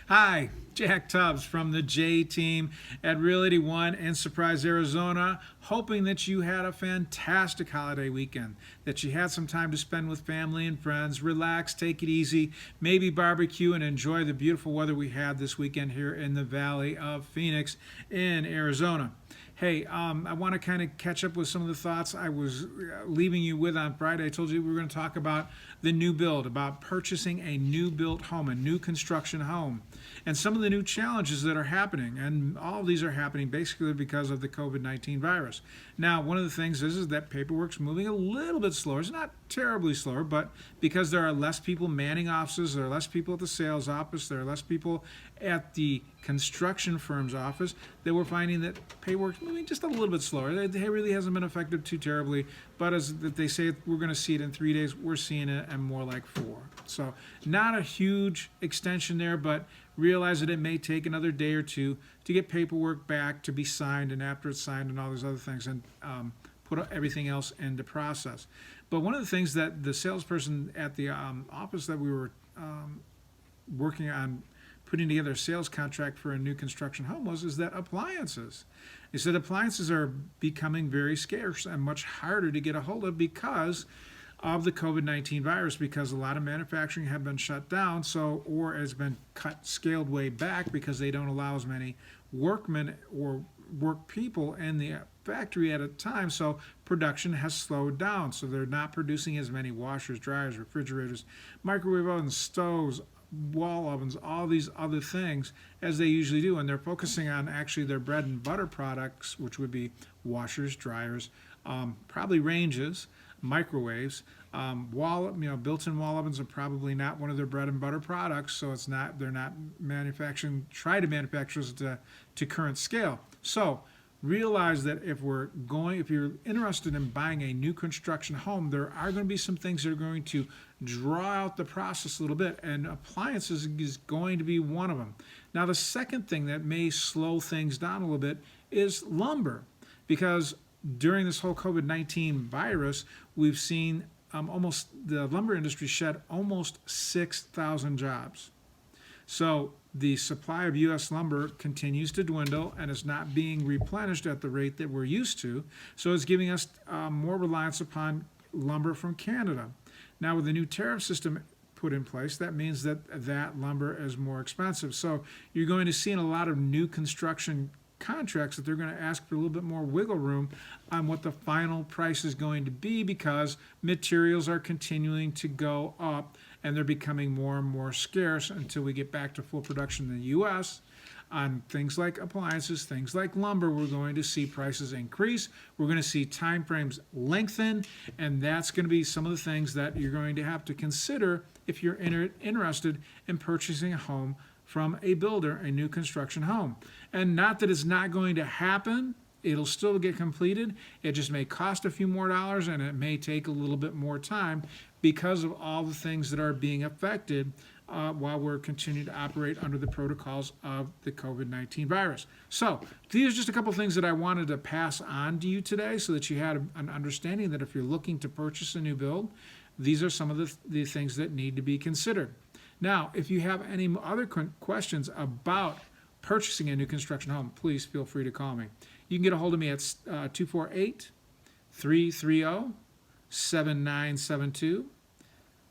Hi, Jack Tubbs from the J Team at Realty One in Surprise, Arizona. Hoping that you had a fantastic holiday weekend, that you had some time to spend with family and friends, relax, take it easy, maybe barbecue and enjoy the beautiful weather we had this weekend here in the Valley of Phoenix in Arizona. Hey, I want to kind of catch up with some of the thoughts I was leaving you with on Friday. I told you we were going to talk about the new build, about purchasing a new built home, a new construction home, and some of the new challenges that are happening. And all of these are happening basically because of the COVID-19 virus. Now, one of the things is that paperwork's moving a little bit slower. It's not terribly slower, but because there are less people manning offices, there are less people at the sales office, there are less people at the construction firm's office, that we're finding that paperwork's moving just a little bit slower. It really hasn't been affected too terribly, but as they say, we're going to see it in 3 days. We're seeing it in more like 4. So not a huge extension there, but realize that it may take another day or two to get paperwork back to be signed, and after it's signed and all these other things, and put everything else into process. But one of the things that the salesperson at the office that we were working on putting together a sales contract for a new construction home is that appliances. He said appliances are becoming very scarce and much harder to get a hold of because of the COVID-19 virus, because a lot of manufacturing have been shut down, or has been scaled way back because they don't allow as many workmen or work people in the factory at a time, so production has slowed down. So they're not producing as many washers, dryers, refrigerators, microwave ovens, stoves, wall ovens, all these other things as they usually do, and they're focusing on actually their bread and butter products, which would be washers, dryers, probably ranges, microwaves, built-in wall ovens are probably not one of their bread and butter products, so they're not try to manufacture to current scale. So realize that if you're interested in buying a new construction home, there are going to be some things that are going to draw out the process a little bit, and appliances is going to be one of them. Now, the second thing that may slow things down a little bit is lumber, because during this whole COVID-19 virus, we've seen the lumber industry shed almost 6,000 jobs. So the supply of U.S. lumber continues to dwindle and is not being replenished at the rate that we're used to. So it's giving us more reliance upon lumber from Canada. Now, with the new tariff system put in place, that means that lumber is more expensive. So you're going to see in a lot of new construction contracts that they're going to ask for a little bit more wiggle room on what the final price is going to be, because materials are continuing to go up and they're becoming more and more scarce until we get back to full production in the U.S. On things like appliances, things like lumber, we're going to see prices increase. We're going to see time frames lengthen, and that's going to be some of the things that you're going to have to consider if you're interested in purchasing a home from a builder, a new construction home. And not that it's not going to happen. It'll still get completed. It just may cost a few more dollars, and it may take a little bit more time because of all the things that are being affected while we're continuing to operate under the protocols of the COVID-19 virus. So these are just a couple of things that I wanted to pass on to you today so that you had an understanding that if you're looking to purchase a new build, these are some of the things that need to be considered. Now, if you have any other questions about purchasing a new construction home, please feel free to call me. You can get a hold of me at 248-330-7972.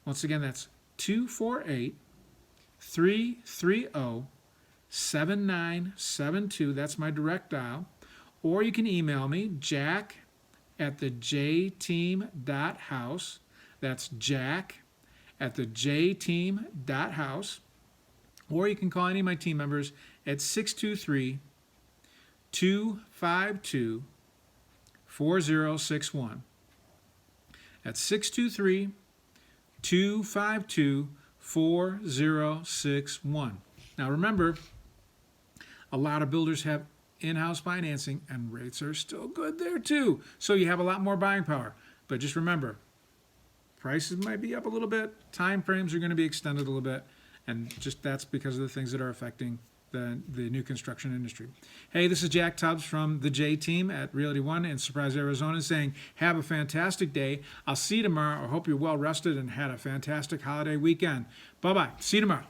Once again, that's 248-330-7972. That's my direct dial. Or you can email me, jack@thejteam.house. That's jack@thejteam.house. Or you can call any of my team members at 623-252-4061. That's 623-252-4061. Now remember, a lot of builders have in-house financing, and rates are still good there too. So you have a lot more buying power. But just remember, prices might be up a little bit, time frames are going to be extended a little bit, and just that's because of the things that are affecting the new construction industry. Hey, this is Jack Tubbs from the J Team at Realty One in Surprise, Arizona, saying have a fantastic day. I'll see you tomorrow. I hope you're well rested and had a fantastic holiday weekend. Bye-bye. See you tomorrow.